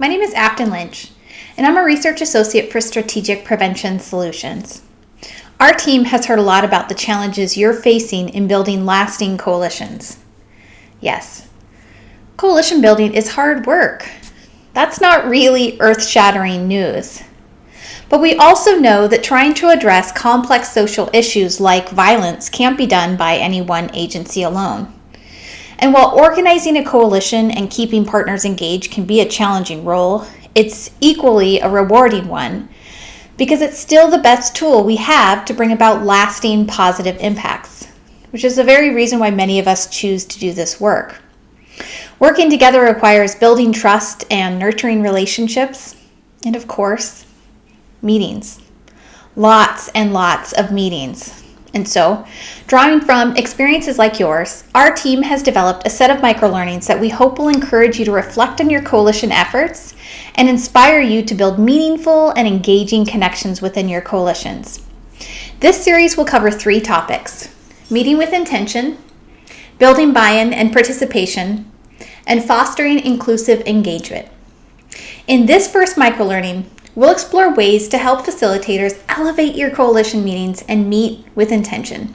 name is Afton Lynch, and I'm a Research Associate for Strategic Prevention Solutions. Our team has heard a lot about the challenges you're facing in building lasting coalitions. Yes, coalition building is hard work. That's not really earth-shattering news. But we also know that trying to address complex social issues like violence can't be done by any one agency alone. And while organizing a coalition and keeping partners engaged can be a challenging role, it's equally a rewarding one because it's still the best tool we have to bring about lasting positive impacts, which is the very reason why many of us choose to do this work. Working together requires building trust and nurturing relationships, and of course, meetings. Lots and lots of meetings. And so, drawing from experiences like yours, our team has developed a set of microlearnings that we hope will encourage you to reflect on your coalition efforts and inspire you to build meaningful and engaging connections within your coalitions. This series will cover 3 topics: meeting with intention, building buy-in and participation, and fostering inclusive engagement. In this first microlearning, we'll explore ways to help facilitators elevate your coalition meetings and meet with intention.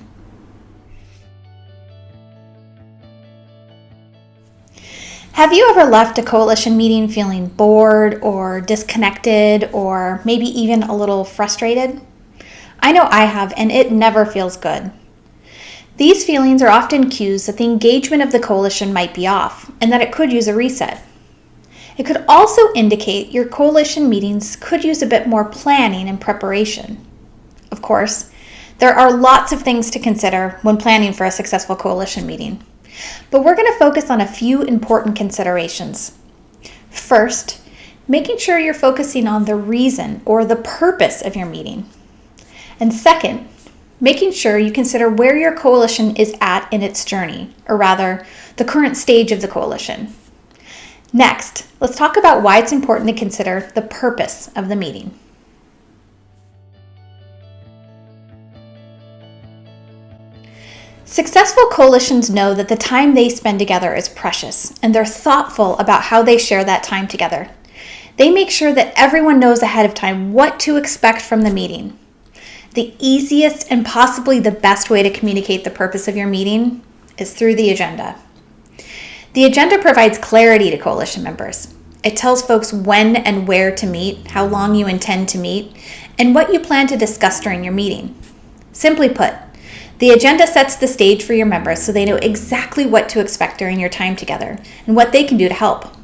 Have you ever left a coalition meeting feeling bored or disconnected or maybe even a little frustrated? I know I have, and it never feels good. These feelings are often cues that the engagement of the coalition might be off and that it could use a reset. It could also indicate your coalition meetings could use a bit more planning and preparation. Of course, there are lots of things to consider when planning for a successful coalition meeting, but we're going to focus on a few important considerations. First, making sure you're focusing on the reason or the purpose of your meeting. And second, making sure you consider where your coalition is at in its journey, or rather, the current stage of the coalition. Next, let's talk about why it's important to consider the purpose of the meeting. Successful coalitions know that the time they spend together is precious, and they're thoughtful about how they share that time together. They make sure that everyone knows ahead of time what to expect from the meeting. The easiest and possibly the best way to communicate the purpose of your meeting is through the agenda. The agenda provides clarity to coalition members. It tells folks when and where to meet, how long you intend to meet, and what you plan to discuss during your meeting. Simply put, the agenda sets the stage for your members so they know exactly what to expect during your time together and what they can do to help.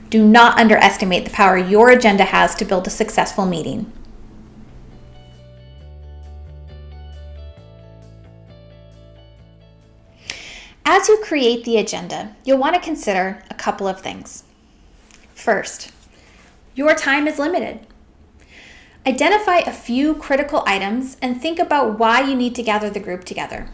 Do not underestimate the power your agenda has to build a successful meeting. As you create the agenda, you'll want to consider a couple of things. First, your time is limited. Identify a few critical items and think about why you need to gather the group together.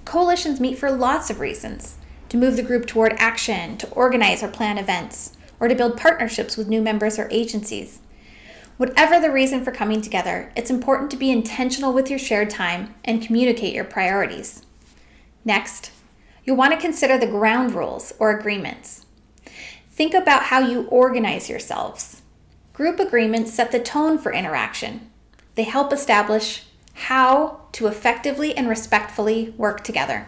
Coalitions meet for lots of reasons: to move the group toward action, to organize or plan events, or to build partnerships with new members or agencies. Whatever the reason for coming together, it's important to be intentional with your shared time and communicate your priorities. Next, you'll want to consider the ground rules or agreements. Think about how you organize yourselves. Group agreements set the tone for interaction. They help establish how to effectively and respectfully work together.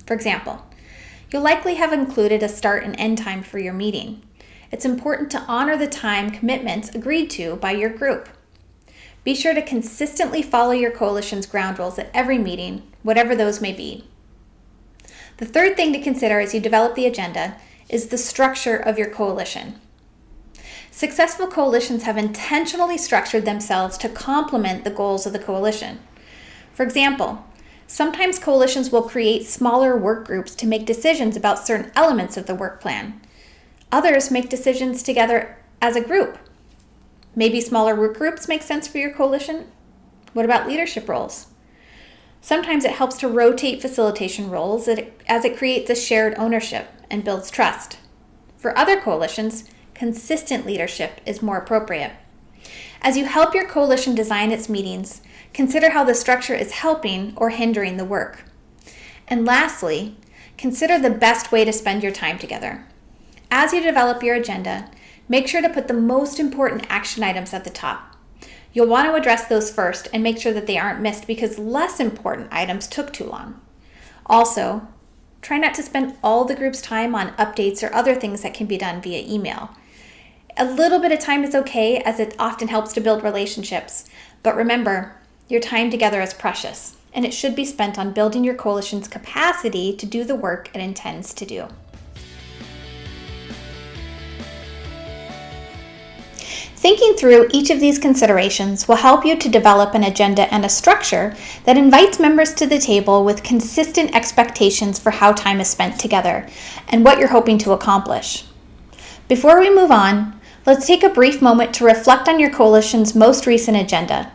For example, you'll likely have included a start and end time for your meeting. It's important to honor the time commitments agreed to by your group. Be sure to consistently follow your coalition's ground rules at every meeting, whatever those may be. The third thing to consider as you develop the agenda is the structure of your coalition. Successful coalitions have intentionally structured themselves to complement the goals of the coalition. For example, sometimes coalitions will create smaller work groups to make decisions about certain elements of the work plan. Others make decisions together as a group. Maybe smaller work groups make sense for your coalition? What about leadership roles? Sometimes it helps to rotate facilitation roles as it creates a shared ownership and builds trust. For other coalitions, consistent leadership is more appropriate. As you help your coalition design its meetings, consider how the structure is helping or hindering the work. And lastly, consider the best way to spend your time together. As you develop your agenda, make sure to put the most important action items at the top. You'll want to address those first and make sure that they aren't missed because less important items took too long. Also, try not to spend all the group's time on updates or other things that can be done via email. A little bit of time is okay, as it often helps to build relationships, but remember, your time together is precious, and it should be spent on building your coalition's capacity to do the work it intends to do. Thinking through each of these considerations will help you to develop an agenda and a structure that invites members to the table with consistent expectations for how time is spent together and what you're hoping to accomplish. Before we move on, let's take a brief moment to reflect on your coalition's most recent agenda.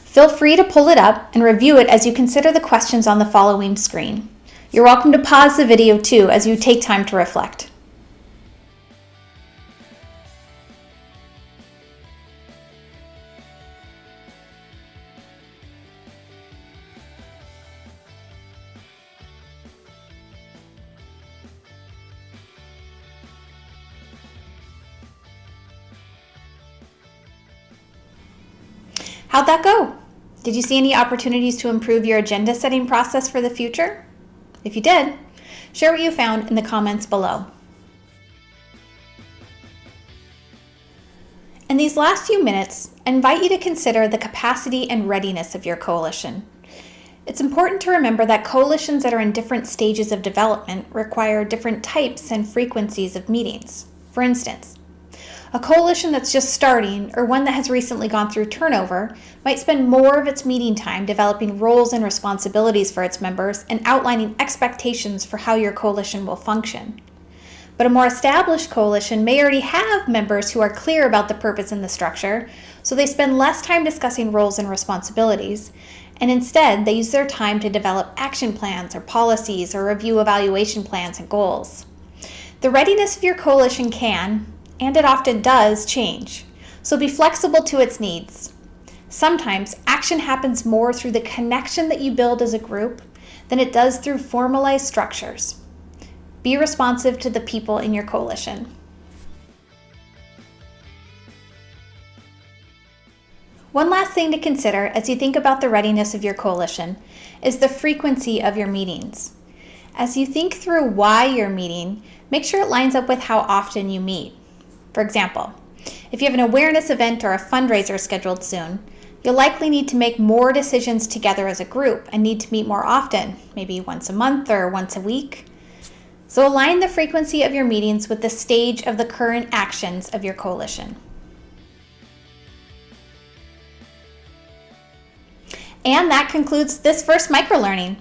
Feel free to pull it up and review it as you consider the questions on the following screen. You're welcome to pause the video too as you take time to reflect. How'd that go? Did you see any opportunities to improve your agenda setting process for the future? If you did, share what you found in the comments below. In these last few minutes, I invite you to consider the capacity and readiness of your coalition. It's important to remember that coalitions that are in different stages of development require different types and frequencies of meetings. For instance, a coalition that's just starting or one that has recently gone through turnover might spend more of its meeting time developing roles and responsibilities for its members and outlining expectations for how your coalition will function. But a more established coalition may already have members who are clear about the purpose and the structure, so they spend less time discussing roles and responsibilities, and instead they use their time to develop action plans or policies or review evaluation plans and goals. The readiness of your coalition can, and it often does, change, so be flexible to its needs. Sometimes action happens more through the connection that you build as a group than it does through formalized structures. Be responsive to the people in your coalition. One last thing to consider as you think about the readiness of your coalition is the frequency of your meetings. As you think through why you're meeting, make sure it lines up with how often you meet. For example, if you have an awareness event or a fundraiser scheduled soon, you'll likely need to make more decisions together as a group and need to meet more often, maybe once a month or once a week. So align the frequency of your meetings with the stage of the current actions of your coalition. And that concludes this first microlearning.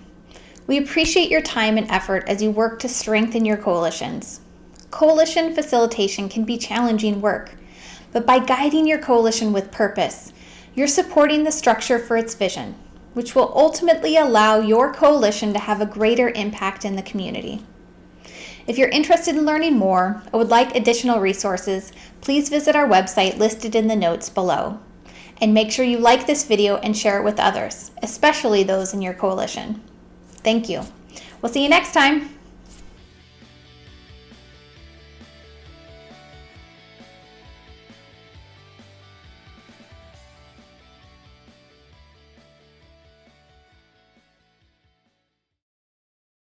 We appreciate your time and effort as you work to strengthen your coalitions. Coalition facilitation can be challenging work, but by guiding your coalition with purpose, you're supporting the structure for its vision, which will ultimately allow your coalition to have a greater impact in the community. If you're interested in learning more or would like additional resources, please visit our website listed in the notes below. And make sure you like this video and share it with others, especially those in your coalition. Thank you. We'll see you next time.